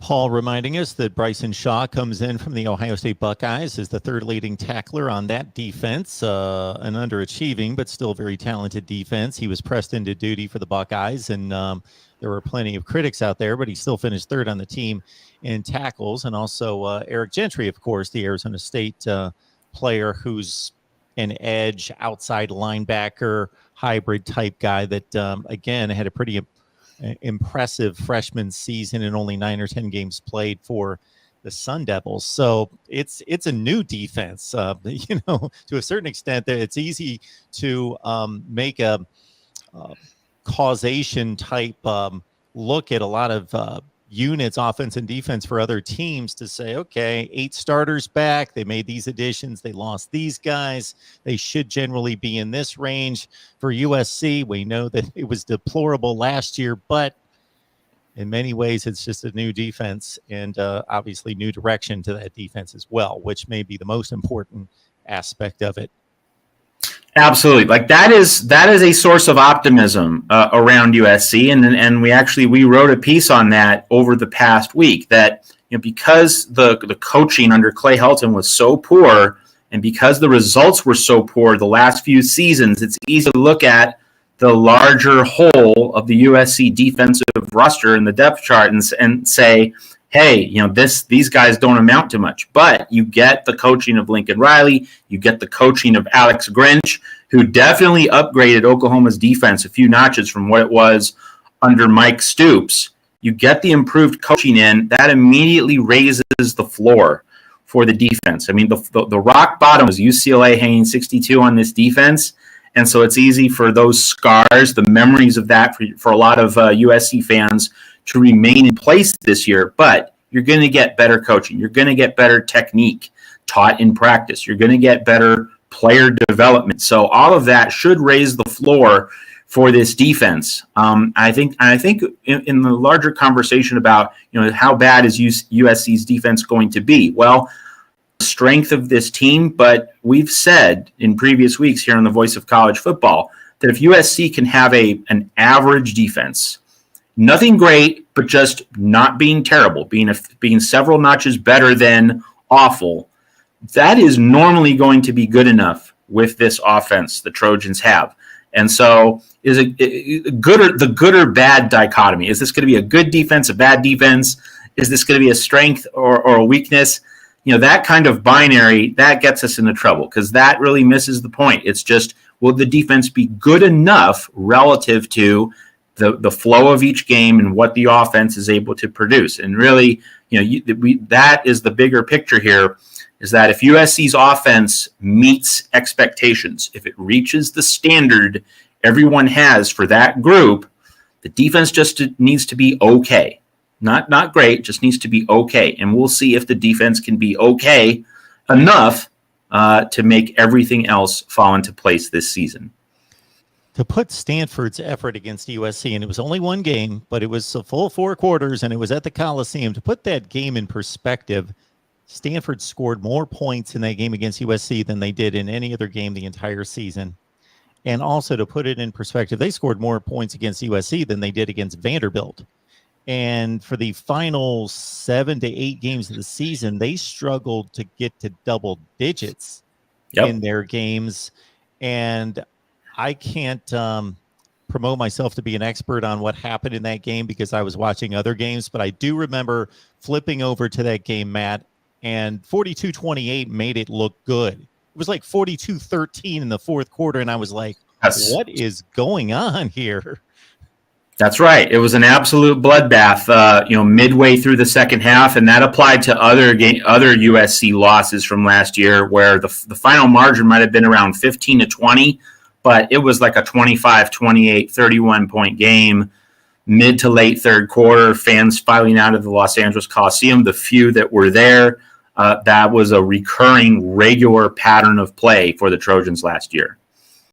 Paul reminding us that Bryson Shaw comes in from the Ohio State Buckeyes as the third leading tackler on that defense, an underachieving but still very talented defense. He was pressed into duty for the Buckeyes, and there were plenty of critics out there, but he still finished third on the team in tackles. And also Eric Gentry, of course, the Arizona State player who's an edge, outside linebacker, hybrid type guy that, again, had a pretty impressive freshman season and only 9 or 10 games played for the Sun Devils. So it's a new defense. To a certain extent, that it's easy to make a causation type look at a lot of units, offense and defense, for other teams to say, okay, 8 starters back, they made these additions, they lost these guys, they should generally be in this range. For USC, we know that it was deplorable last year, but in many ways it's just a new defense and obviously new direction to that defense as well, which may be the most important aspect of it. Absolutely. Like that is a source of optimism around USC. And we wrote a piece on that over the past week that, because the coaching under Clay Helton was so poor and because the results were so poor the last few seasons, it's easy to look at the larger whole of the USC defensive roster in the depth chart and say, hey, these guys don't amount to much. But you get the coaching of Lincoln Riley, you get the coaching of Alex Grinch, who definitely upgraded Oklahoma's defense a few notches from what it was under Mike Stoops. You get the improved coaching in, that immediately raises the floor for the defense. I mean, the rock bottom was UCLA hanging 62 on this defense. And so it's easy for those scars, the memories of that for a lot of USC fans to remain in place this year. But you're going to get better coaching. You're going to get better technique taught in practice. You're going to get better player development. So all of that should raise the floor for this defense. I think in the larger conversation about, how bad is USC's defense going to be? Well, the strength of this team, but we've said in previous weeks here on the Voice of College Football that if USC can have an average defense, nothing great, but just not being terrible, being several notches better than awful, that is normally going to be good enough with this offense the Trojans have. And so is the good or bad dichotomy? Is this going to be a good defense, a bad defense? Is this going to be a strength or a weakness? That kind of binary, that gets us into trouble because that really misses the point. It's just, will the defense be good enough relative to the flow of each game and what the offense is able to produce? And really, that is the bigger picture here, is that if USC's offense meets expectations, if it reaches the standard everyone has for that group, the defense just needs to be okay. Not great, just needs to be okay. And we'll see if the defense can be okay enough to make everything else fall into place this season. To put Stanford's effort against USC, and it was only one game, but it was a full 4 quarters, and it was at the Coliseum. To put that game in perspective, Stanford scored more points in that game against USC than they did in any other game the entire season. And also, to put it in perspective, they scored more points against USC than they did against Vanderbilt. And for the final 7 to 8 games of the season, they struggled to get to double digits in their games. And I can't promote myself to be an expert on what happened in that game because I was watching other games, but I do remember flipping over to that game, Matt, and 42-28 made it look good. It was like 42-13 in the fourth quarter, and I was like, what is going on here? That's right. It was an absolute bloodbath, midway through the second half, and that applied to other USC losses from last year, where the final margin might have been around 15-20, but it was like a 25-28, 31-point game, mid to late third quarter, fans filing out of the Los Angeles Coliseum, the few that were there. That was a recurring, regular pattern of play for the Trojans last year.